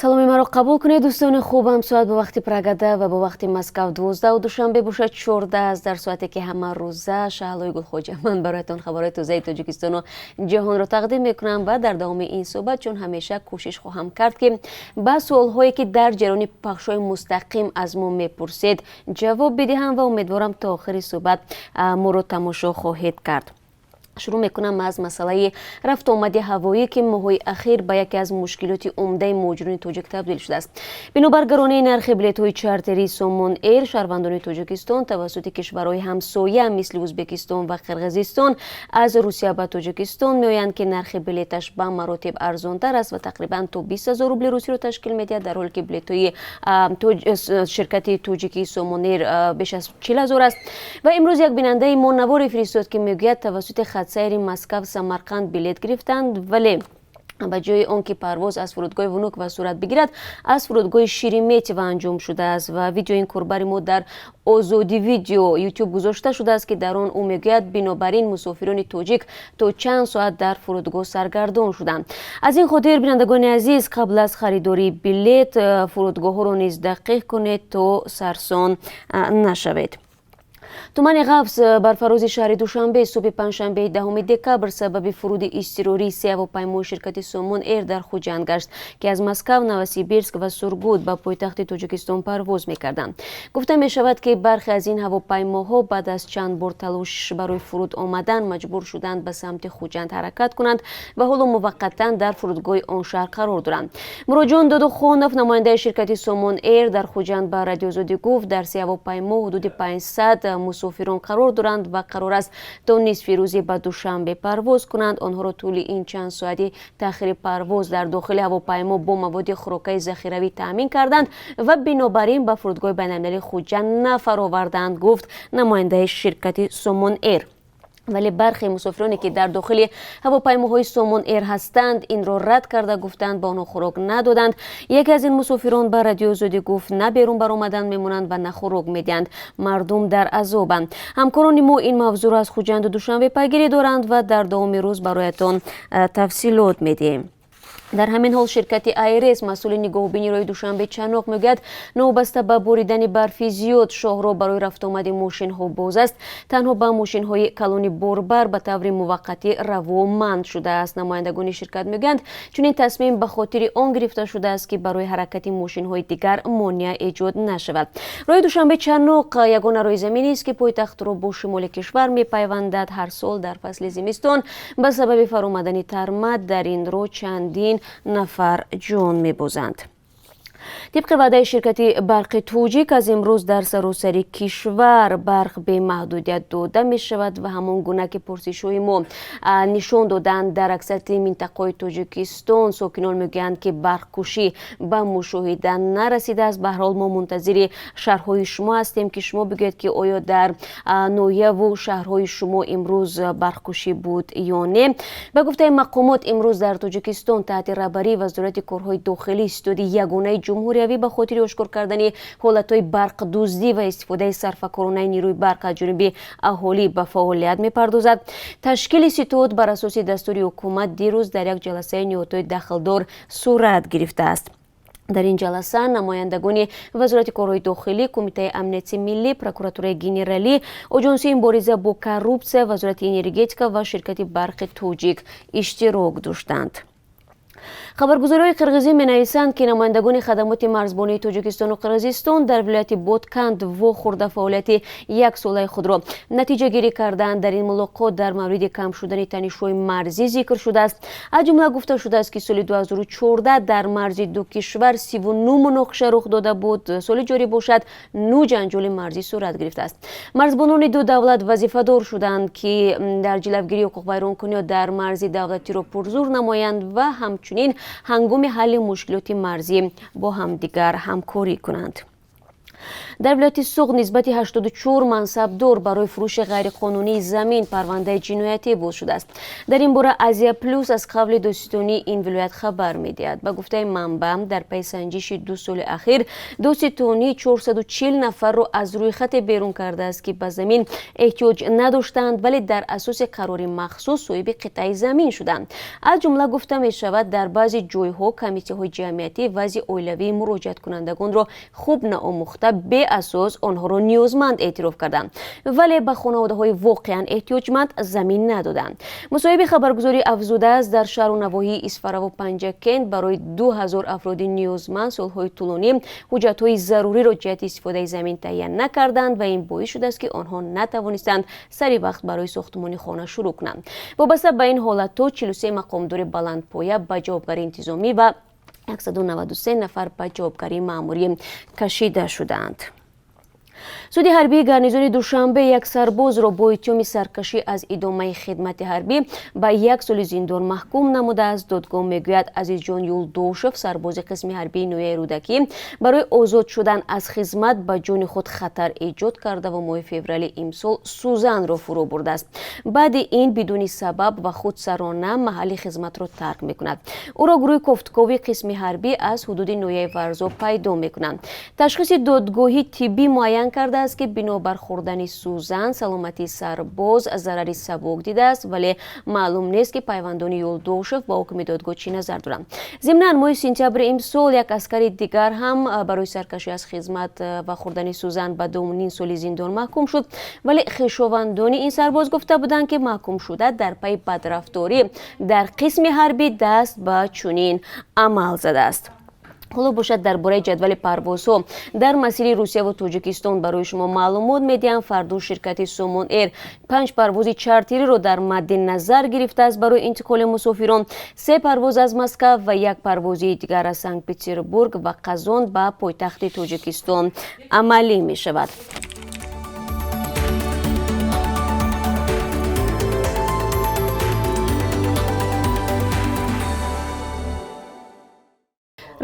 саломи маро қабул кунед дӯстони хубам. соат ба вақти прагада ва ба вақти Москав 12 душанбе бошад 14 дар соате ки ҳама рӯза Шаҳлои Гулхоҷа ман бароятон хабарои тозаи Тоҷикистону ҷаҳонро тақдим мекунам ва дар давоми ин суҳбат чун ҳамеша кӯшиш хоҳам кард ки ба суолҳое ки дар ҷараёни пахшҳои мустақим аз мо мепурсед ҷавоб бидиҳам ва умедворам то охири суҳбат моро тамошо хоҳед кард. шурӯъ мекунам аз масъалаи рафтуомади ҳавоӣ ки моҳҳои ахир ба яке аз мушкилоти умдаи муҳоҷирони тоҷик табдил шудааст. бинобар гаронии нархи билетҳои чартерии Somon Air шаҳрвандони Тоҷикистон тавассути кишварҳои ҳамсоя мисли Ӯзбекистон ва Қирғизистон аз Русия ба Тоҷикистон меоянд ки нархи билеташ ба маротиб арзонтар аст ва тақрибан то 20 000 рубли русиро ташкил медиҳад, дар ҳоле ки билетҳои ширкати тоҷикии Somon Air беш аз 40 000 аст. ва имрӯз як бинандаи мо наворе фиристод ки мегӯяд тавассути хатсайри Москав Самарқанд билет гирифтанд, вале ба ҷои он ки парвоз аз фурудгоҳи Вунукова сурат бигирад, аз фурудгоҳи Шереметьево анҷом шудааст ва видеои корбари мо дар озоди видео YouTube гузошта шудааст ки дар он ӯ мегӯяд бинобар ин мусофирони тоҷик то чанд соат дар фурудгоҳ саргардон шуданд. аз ин хотир бинандагони азиз, қабл аз харидории билет фурудгоҳҳоро низ дақиқ кунед то сарсон нашавед. тумани ғафз бар фарози шаҳри Душанбе субҳи панҷшанбеи 10 декабр сабаби фуруди изтирории се ҳавопаймои ширкати Somon Air дар Хуҷанд гашт ки аз Москав, Новосибирск ва Сургут ба пойтахти Тоҷикистон парвоз мекарданд. гуфта мешавад ки бархе аз ин ҳавопаймоҳо баъд аз чанд бор талош барои фуруд омадан маҷбур шуданд ба самти Хуҷанд ҳаракат кунанд ва ҳоло муваққатан дар фурудгоҳи он шаҳр қарор доранд. Муроҷон Додухонов, намояндаи ширкати Somon Air дар Хуҷанд ба Радиозодӣ гуфт, дар се ҳавопаймо ҳудуди 500 мусофирон қарор доранд ва қарор аст то нисфи рӯзӣ ба Душанбе парвоз кунанд. онҳоро тӯли ин чанд соати таъхири парвоз дар дохили ҳавопаймо бо маводи хӯрокаи захиравӣ таъмин карданд ва бинобар ин ба фурудгоҳи байналмилалии Хуҷанд нафароварданд, гуфт намояндаи ширкати Somon Air. вале бархе мусофироне ки дар дохили ҳавопаймоҳои Somon Air ҳастанд инро рад карда гуфтанд ба онҳо хӯрок надоданд. яке аз ин мусофирон ба Радиозодӣ гуфт на берун баромадан мемонанд ва на хӯрок медиҳанд, мардум дар азобанд. ҳамкорони мо ин мавзӯъро аз Хуҷанду Душанбе пайгирӣ доранд ва дар давоми рӯз бароятон тафсилот медиҳем. дар ҳамин ҳол ширкати АРС масъули нигоҳубини роҳи Душанбе Чанок мегӯяд новобаста ба боридани барфи зиёд шоҳро барои рафтуомади мошинҳо боз аст. танҳо ба мошинҳои калони борбар ба таври муваққатӣ раво манъ шудааст. намояндагони ширкат мегӯянд чунин тасмим ба хотири он гирифта шудааст ки барои ҳаракати мошинҳои дигар монеа эҷод нашавад. роҳи Душанбе Чанок ягона роҳи заминист ки пойтахтро бо шимоли кишвар мепайвандад. ҳар сол дар фасли зимистон ба сабаби фаромадани тармад дар ин роҳ чандин нафар ҷон мебозанд. тибқи ваъдаи ширкати барқи тоҷик аз имрӯз дар саросари кишвар барқ бемаҳдудият дода мешавад ва ҳамон гуна ки пурсишҳои мо нишон доданд дар аксарияти минтақаҳои Тоҷикистон сокинон мегӯянд ки барқкушӣ ба мушоҳида нарасидааст. ба ҳар ҳол мо мунтазири шаҳрҳои шумо ҳастем ки шумо бигӯед ки оё дар ноҳияву шаҳрҳои шумо имрӯз барқкушӣ буд ё не. ба гуфтаи мақомот имрӯз дар Тоҷикистон таҳти раҳбарии Вазорати корҳои дохилӣ истоди ягонаи ҷумҳуриявӣ ба хотири ошкор кардани ҳолатҳои барқдуздӣ ва истифодаи сарфакоронаи нирӯи барқ аз ҷониби аҳолӣ ба фаъолият мепардозад. ташкили ситоат бар асоси дастури ҳукумат дирӯз дар як ҷаласаи ниҳодҳои дахлдор сурат гирифтааст. дар ин ҷаласа намояндагони Вазорати корҳои дохилӣ, Кумитаи амнияти миллӣ, Прокуратураи генералӣ, Оҷонсии мубориза бо коррупсия, Вазорати энергетика ва ширкати барқи тоҷик иштирок доштанд. хабаргузориҳои қирғизӣ менависанд ки намояндагони хадамоти марзбонии Тоҷикистону Қирғизистон дар вилояти Ботканд вохӯрда фаъолияти яксолаи худро натиҷа гирӣ карданд. дар ин мулоқот дар мавриди кам шудани танишҳои марзӣ зикр шудааст. аз ҷумла гуфта шудааст ки соли 2014 дар марзи ду кишвар 39 муноқиша рух дода буд. соли ҷорӣ бошад 9 ҷанҷоли марзӣ сурат гирифтааст. марзбонони ду давлат вазифадор шуданд ки дар ҷилавгирии ҳуқуқвайронкуниҳо дар марзи давлатиро пурзур намоянд ва ҳамчунин ҳангоми ҳалли мушкилоти марзӣ бо ҳамдигар ҳамкорӣ кунанд. дар вилояти суғд нисбати 84 мансабдор барои фурӯши ғайриқонунии замин парвандаи ҷиноятӣ буз шудааст. дар ин бора Азия плюс аз қавли достонии ин вилоят хабар медиҳад. ба гуфтаи манбаъ, дар пайи санҷиши 2 соли ахир достонии 440 нафарро аз рӯйхате берун кардааст, ки ба замин эҳтиёҷ надоштанд, вале дар асоси қарори махсус соҳиби қитъаи замин шуданд. аз ҷумла гуфта мешавад, дар баъзе ҷойҳо комитеҳои ҷамъиятӣ вазъи оилавии муроҷиаткунандагонро хуб наомӯхта бе асос онҳоро ниёзманд эътироф карданд, вале ба хонаводаҳои воқеан эҳтиёҷманд замин надоданд. мусоҳиби хабаргузорӣ афзуда аст, дар шаҳру навоҳии Исфараву Панҷакент барои 2000 афроди ниёзманд солҳои тӯлонӣ ҳуҷҷатҳои заруриро ҷиҳати истифодаи замин таҳия накарданд ва ин боис шудааст, ки онҳо натавонистанд сари вақт барои сохтмони хона шурӯъ кунанд. вобаста ба ин ҳолатҳо 43 мақомдори баландпоя ба ҷавобгарии интизомӣ ва 193 нафар ба ҷавобгарии маъмурӣ кашида шуданд. суди ҳарбии гарнизони душанбе як сарбозро бо иттиҳоми саркашӣ аз идомаи хидмати ҳарбӣ ба 1 соли зиндон маҳкум намудааст. додгоҳ мегӯяд Азизҷон Юлдошев, сарбози қисми ҳарбии ноҳияи Рӯдакӣ, барои озод шудан аз хизмат ба ҷони худ хатар эҷод карда ва моҳи феврали имсол сӯзанро фурӯ бурдааст. баъди ин бидуни сабаб ва худсарона маҳалли хизматро тарк мекунад. ӯро гурӯҳи кофткови қисми ҳарбӣ аз ҳудуди ноҳияи Варзо пайдо мекунанд. ташхиси додгоҳи тиббӣ муайян кардааст, ки бинобар хӯрдани сӯзан саломатии сарбоз зарари сабук дидааст, вале маълум нест, ки пайвандони Юлдошев ба ҳукми додгоҳ чӣ назар доранд. зимнан моҳи сентябри имсол як аскари дигар ҳам барои саркашӣ аз хизмат ва хӯрдани сӯзан ба 2.5 соли зиндон маҳкум шуд, вале хешовандони ин сарбоз гуфта буданд, ки маҳкумшуда дар пайи бадрафторӣ дар қисми ҳарбӣ даст ба чунин амал задааст. ҳоло бошад дар бораи ҷадвали парвозҳо дар масири Русияву Тоҷикистон барои шумо маълумот медиҳам. фардо ширкати Сомон Эйр 5 парвози чартириро дар мадди назар гирифтааст барои интиқоли мусофирон. 3 парвоз аз Москав ва 1 парвози дигар аз Санкт Петербург ва Қазон ба пойтахти Тоҷикистон амалӣ мешавад.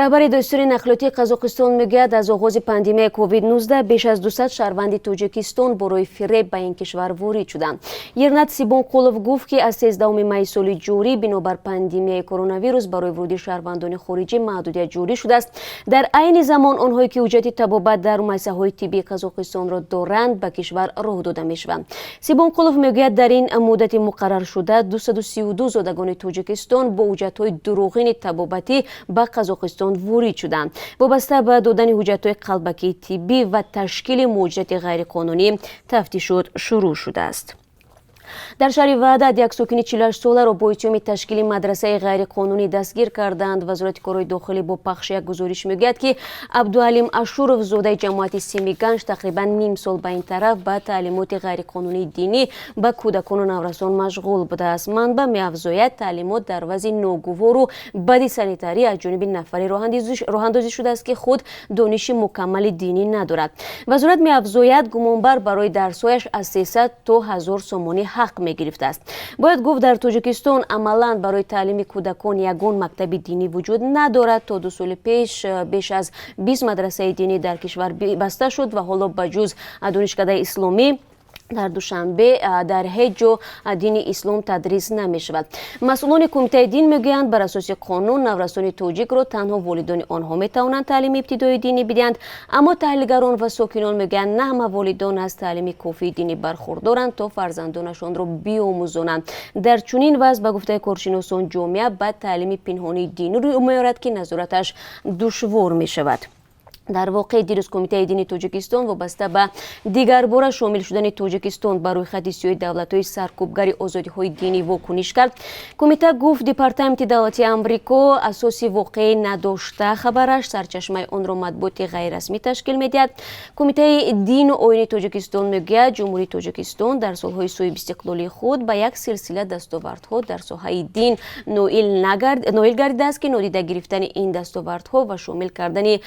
раҳбари доистони нақлиёти Қазоқистон мегӯяд, аз оғози пандемияи COVID-19 беш аз 200 шаҳрванди Тоҷикистон борои фиреб ба ин кишвар ворид шуданд. Ернат Сибонқулов гуфт, ки аз 13 майи соли ҷорӣ бинобар пандемияи коронавирус барои вуруди шаҳрвандони хориҷӣ маҳдудият ҷорӣ шудааст. дар айни замон онҳое ки ҳуҷҷати табобат дар муассисаҳои тиббии Қазоқистонро доранд ба кишвар роҳ дода мешаванд. Сибонқулов мегӯяд, дар ин муддати муқарраршуда 232 зодагони Тоҷикистон бо ҳуҷҷатҳои дурӯғини табобатӣ ба Қазоқистон ворид шуданд. вобаста ба додани ҳуҷҷатҳои қалбакии тиббӣ ва ташкили муҳоҷирати ғайриқонунӣ тафтишот шурӯъ шудааст. дар шаҳри Ваҳдат як сокини 48 соларо бо иттиҳоми ташкили мадрасаи ғайриқонунӣ дастгир карданд. вазорати корҳои дохилӣ бо пахши як гузориш мегӯяд, ки Абдуалим Ашуров, зодаи ҷамоати Семиганҷ, тақрибан ним сол ба ин тараф ба таълимоти ғайриқонунии динӣ ба кӯдакону наврасон машғул будааст. манбаъ меафзояд, таълимот дар вазъи ногувору бади санитарӣ аз ҷониби нафаре роҳандозӣ шудааст, ки худ дониши мукаммали динӣ надорад. вазорат меафзояд, гумонбар барои дарсҳояш аз 300 то 1000 сомонӣ ҳақ мегирифтааст. бояд гуфт, дар Тоҷикистон амалан барои таълими кӯдакон ягон мактаби динӣ вуҷуд надорад. то 2 соли пеш беш аз 20 мадрасаи динӣ дар кишвар баста шуд ва ҳоло ба ҷуз донишкадаи исломӣ дар Душанбе дар ҳеҷ ҷо дини ислом тадрис намешавад. масъулони кумитаи дин мегӯянд, бар асоси қонун наврасони тоҷикро танҳо волидони онҳо метавонанд таълими ибтидоии динӣ бидиҳанд, аммо таҳлилгарон ва сокинон мегӯянд, на ҳама волидон аз таълими кофии динӣ бархурдоранд, то фарзандонашонро биомӯзонанд. дар чунин вазъ, ба гуфтаи коршиносон, ҷомеа ба таълими пинҳонии динӣ рӯй меорад, ки назораташ душвор мешавад. дар воқеъ дирӯз кумитаи дини Тоҷикистон вобаста ба дигарбора шомил шудани Тоҷикистон ба рӯйхати сиёҳи давлатҳои саркӯбгари озодиҳои динӣ вокуниш кард. кумита гуфт, департаменти давлати Амрико асоси воқеъ надошта хабараш сарчашмаи онро матбуоти ғайррасмӣ ташкил медиҳад. кумитаи дину оини Тоҷикистон мегӯяд, ҷумҳурии Тоҷикистон дар солҳои соҳиб истиқлолии худ ба як силсила дастовардҳо дар соҳаи дин ноил гардидааст, ки нодида гирифтани ин дастовардҳо ва шомил кардани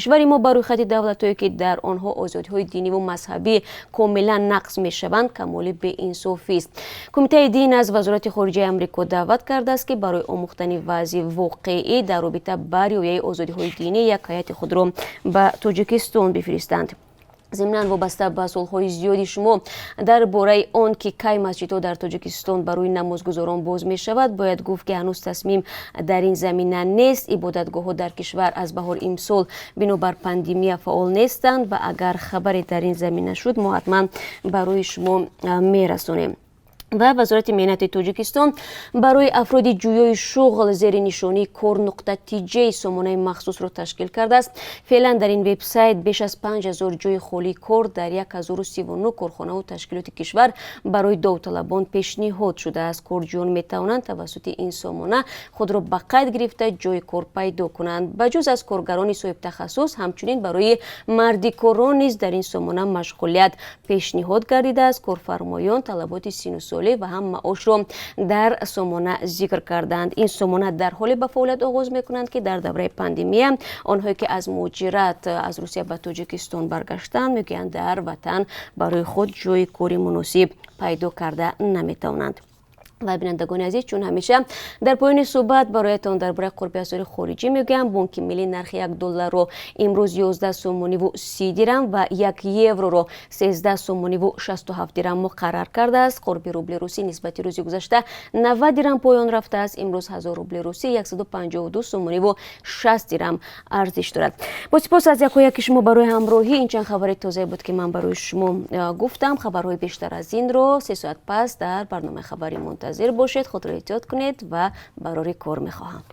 کشور ما بر روی خط دولت‌هایی که در آنها آزادی‌های دینی و مذهبی کاملا نقض می‌شوند کمال بی‌انصافی است. کمیته دین از وزارت خارجه آمریکا دعوت کرده است که برای آموختن وضع واقعی در رابطه با رعایت آزادی‌های دینی یک هیئت خود را به تاجیکستان بفرستند. ضمناً وابسته به سوال‌های زیادی شما درباره آن که کی مسجدها در تاجیکستان برای نمازگزاران باز می شود باید گفت که هنوز تصمیم در این زمینه نیست. عبادتگاه‌ها در کشور از بهار امسال بنابر پاندمی فعال نیستند و اگر خبری در این زمینه شد ما حتما برای شما میرسانیم. و وزارت مهنت تاجیکستان برای افراد جویای شغل زیر نشانی کار نقطه تیجه سامانه مخصوص را تشکیل کرده است. فعلا در این وبسایت بیش از 5000 جای خالی کار در 1039 کارخانه و تشکیلات کشور برای داوطلبان پیشنهاد شده است. کارجویان می توانند توسط این سامانه خود را به قید گرفته جای کار پیدا کنند. بجز از کارگران صاحب تخصص همچنین برای مردکاران نیز در این سامانه مشغولیت پیشنهاد گردیده است. کارفرمایان طلبات سن و هم معاش را در سامانه ذکر کردند. این سامانه در حال به فعالیت آغاز میکنند که در دوره پاندمی آنهایی که از مهاجرت از روسیه به تاجیکستان برگشتند میگویند در وطن برای خود جای کاری مناسب پیدا کرده نمیتوانند. و بینندگان عزیز چون همیشه در پایان صحبت برایتان درباره قربی اسعار خارجی میگم. بانک ملی نرخ $1 رو امروز 11 سومانی و 30 درم و 1 یورو رو 13 سومانی و 67 درم مقرر کرده است. قربی روبل روسی نسبت روز گذشته 90 درم پایان رفته است. امروز 1000 روبل روسی 152 سومانی و 60 درم ارزش دارد. با سپاس از یکایک شما برای همراهی. این چند خبر تازه بود که من برای شما گفتم. خبرهای بیشتر از این رو 3 ساعت پس در برنامه خبری منتظر باشید. خود را احتیاط کنید و برای کار میخواهم.